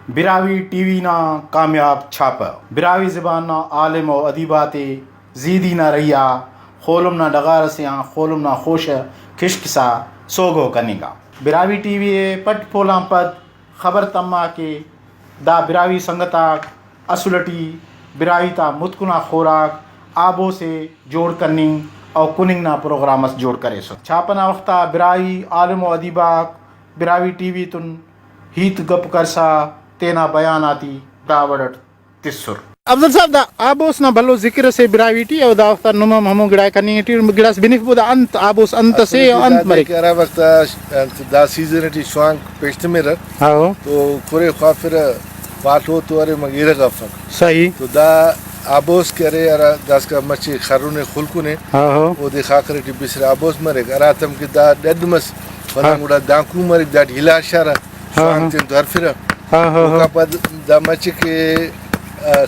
बिरावी TV ना कामयाब छाप बिरावी ज़बान ना आलिम व अदीबात जीदी ना रहिया खोलम ना डगार सियाँ खोलम ना खोश खिशकिसा सोगो कनिगा बिरावी टीवी पट पोला पद खबर तम्मा के दा बिरावी संगताक असुलटी बिरावी ता मुतकुना खोराक आबो से जोड़ करनी और कुनिंग ना प्रोग्रामस जोड़ करे सो छापना वक्ता बिरावी आलिम व अदीबाक बिरावी टीवी तुन हीत गप करसा तेना बयानाती दावड़ट तिस्सुर अफजल साहब दा आबोस ना भलो जिक्र से बिरावीटी और दा वक्ता नुमम हमो गिड़ा करनी टी गिड़ास बिनिफ बुदा अंत आबोस अंत से अंत मरे करा वक्त दा सीजन टी स्वांग पेस्ट में हां तो कुरे खाफिर पाटो तो अरे मगीरा का फक सही तो दा आबोस करे अरा दास का मची खरुने खुलकुने हां वो देखा करे टी बिसरे आबोस मरे अरा तम के दा डेडमस फलांगुड़ा दांकू मरे दा ढीला शारा स्वांग ते दरफिर का पद दा मची के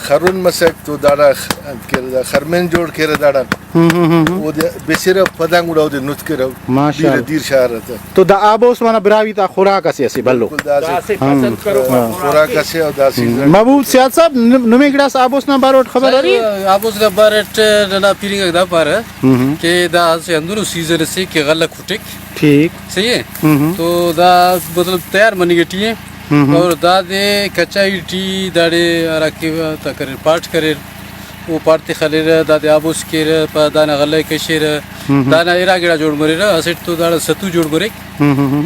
खरुन मसक तो दाड़ा के खरमेन जोड़ के दाड़ा वो बेसिरा पदांगुड़ा वो नुत के रहो माशाअल्लाह दीर शहर था तो दा आबोस माना बिरावी ता खुराक से भलो दासे पसंद करो खुराक से और दासी महबूब सियाद साहब नुमे गिड़ास आबोस ना बारोट खबर आ रही आबोस का बारट ना पीरिंग दा पार के दा से अंदर सीजन से के गल्ला खुटिक ठीक सही है तो दा मतलब तैयार मनी गटी है और दादे कच्चाई टी दाड़े आराके तकर पार्ट करे वो पार्टी खलेर दादे आबोस के दाना गल्ला कशेर दाना इरा गिड़ा जोड़ मरे असेट तो दाड़ा सतु जोड़ मरे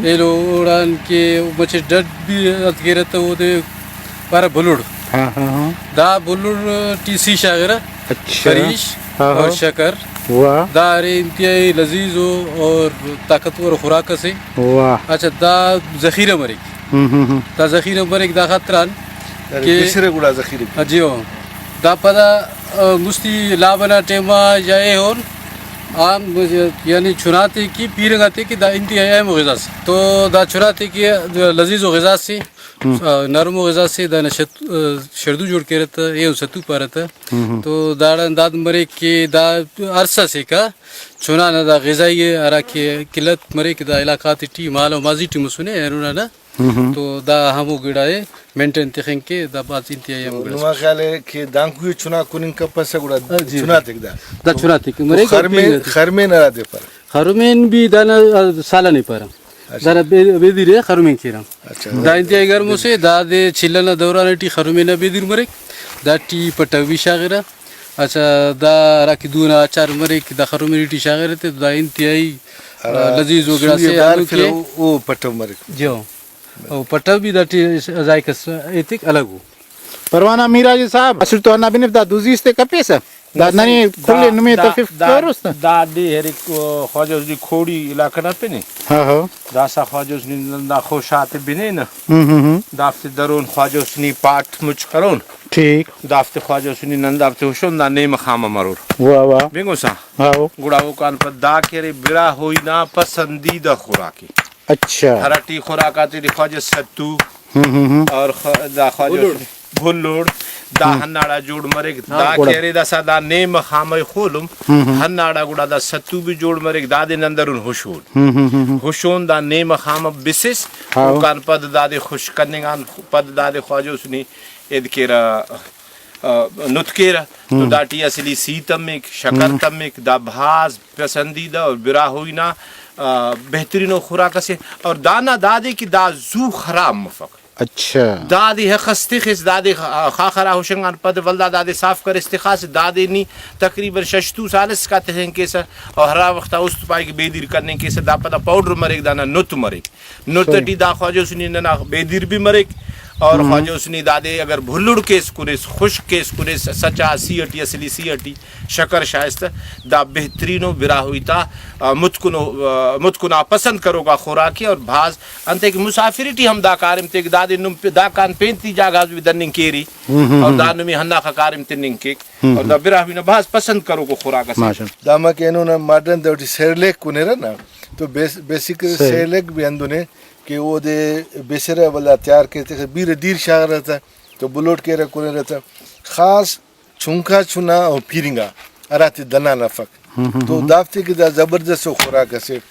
ये लो उड़ान के मचे डट भी अतगेर तो वो दे पारा बुलुड़ दा बुलुड़ टी सी शागरा करीश और शकर दा अरे इंतहाई लजीज हो और ताकतवर खुराक से अच्छा दा जखीरा मरे दा जखीरा मरे दा खतरान के बिसरे गुड़ा जखीरे अजियो दा पदा गुस्ती लाबना टेमा जाए होन आम यानी चुनाते की पीरंगाते की दा इंतहाई अहम ग़िज़ा से तो दा चुनाते की लजीज व ग़िज़ा से नरम ग़िज़ा से दा शर्दू जोड़ के रहता ये सतु पा रहता तो दाड़ा दाद मरे के दा अरसा से का चुना ना दा ग़िज़ाई अरा के किल्लत मरे के दा इलाक़ाती टी मालो माजी टी मुसुने एरुना ना तो दा हमो गिड़ाए मेंटेन तेखें के दा बात इंतहाई हम गिड़ा नुमा ख्याल है कि दांकु चुना कुनिंग का पसा गुड़ा चुना तक दा चुना तक मरे खरमेन ना दे पर खरमेन भी दाना साला नहीं पारा दाना बेदिरे खरमेन खीरा अच्छा दा इंतहाई गर्मों से दा दे चिल्लना दौरान टी खरमेन बेदिर मरे दा टी पटवी शागरा अच्छा दा राकी दूना अचार मरे कि दा खरमेन टी शागरे ते दा इंतहाई लजीज वगैरह से आलू के वो पटव मरे जो और पटव भी दाटी जायका एतिक अलग हो परवाना मीरा जी साहब असर तो ना बिनफ दा दुजीस ते कपेस दा ननी खुले नुमे तो फिफ कोरस दा दी हेरी ख्वाजोस दी खोड़ी इलाका ना पे ने हां दासा ख्वाजोस नी दा खोशाते बिने ना दाफ्ते दरोन ख्वाजोस नी पाठ मुच करोन ठीक दाफ्ते ख्वाजोस नी नंदाफ्ते होशोन दा ने मखामा मरोर वाह बिंगो सा हां गुड़ाओ कान पर दा केरे बिरा होई ना पसंदीदा खुराकी अच्छा हराटी खुराक आती ख्वाजो सत्तू और दा ख्वाजो भुल्लोड़ दा हन्नाड़ा जोड़ मरे दा केरे दा सादा ने मखामे खोलुम हन्नाड़ा गुड़ा दा सत्तू भी जोड़ मरे दादे नंदरुन हुशोन दा ने मखाम बिसिस कान पद दादे खुश कन्नेगान पद दादे ख्वाजो सुनी एद केरा नुतकेरा तो दाटी असली सीतमिक शकर तमिक दा भाज पसंदीदा और बिरा हुई ना बेहतरीन खुराक से और दाना दादे की दा जू खराब मफक अच्छा दादी है खस्ती खिस दादी खाखरा होशंगान पद वल्दा दादी साफ कर इस्तिखास दादी नी तकरीबन 6 साल का तहन के से और हरा वक्त उस पाई के बेदीर करने के से दा पता पाउडर मरे दाना नुत मरे नुतटी दा ख्वाजो सुनी ना बेदीर भी मरे और ख्वाजो सुनी दादे अगर भुल्लुड़ केस कुनिस खुश केस कुनिस सचा सीअटी असली सीअटी शकर शायस्त दा बेहतरीनो बिरा हुई था मुतकुना पसंद करोगा खुराकी और भाज अंते की मुसाफिरिटी हम दा कारिम ते दादे नुम दा कान पेंती जागाज भी दनिंग केरी और दा नुमी हन्ना का कारिम तिनिंग के और दा बिरा हुई ना भाज पसंद करोगा खुराक से दामा के नो ना मॉडर्न दौटी सेरलेक कुनेरा ना तो बेसिक सेरलेक भी अंदुने कि वो दे बेसरा वाला तैयार करते थे बीर दीर शाह रहता तो बुलोट के रखने रहता खास छुंका छुना और पीरिंगा अराती दना नफक तो दाफ्ते की दा जबरदस्त खुराक से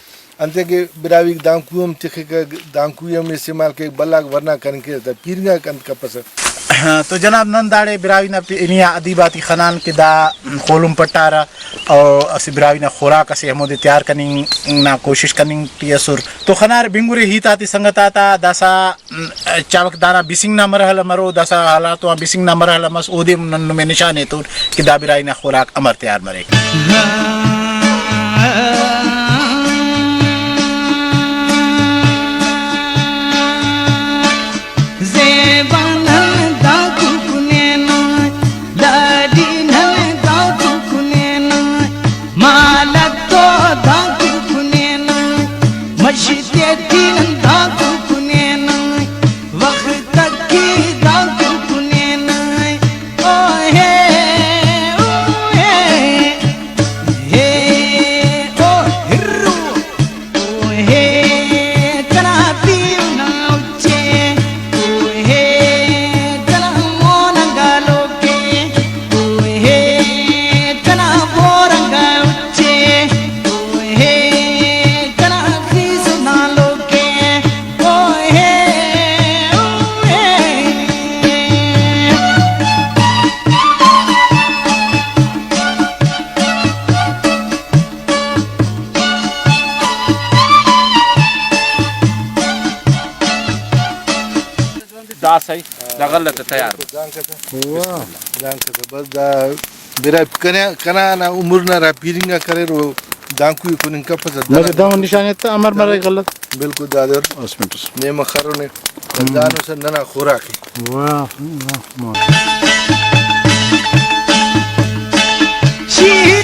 अंते के बिरावी दांकुम तिखे का दांकुयम इस्तेमाल के बलाग वरना करके ता पीरंगा कंत का पस तो जनाब नंदाड़े बिरावी ना इनिया अदीबाती खनान के दा खोलुम पट्टारा और असी बिरावी ना खुराक असी हमोदे तैयार करनी ना कोशिश करनी टियसुर तो खनार बिंगुरे ही ताती संगताता दासा चावक दाना बिसिंग ना मरहल मरो दासा हालात तो बिसिंग ना मरहल मस ओदे में निशान है तो कि दा बिरावी ना खुराक अमर तैयार मरे दासई गलत तैयार दांग का बस दा बिरा कना ना उम्र ना रा पीरंगा करे रो दांकु को निका पस मगर दाम निशान है अमर मरे गलत बिल्कुल दादर उसमें तो ने मखरो ने दानो से नना खोरा की वाह वाह She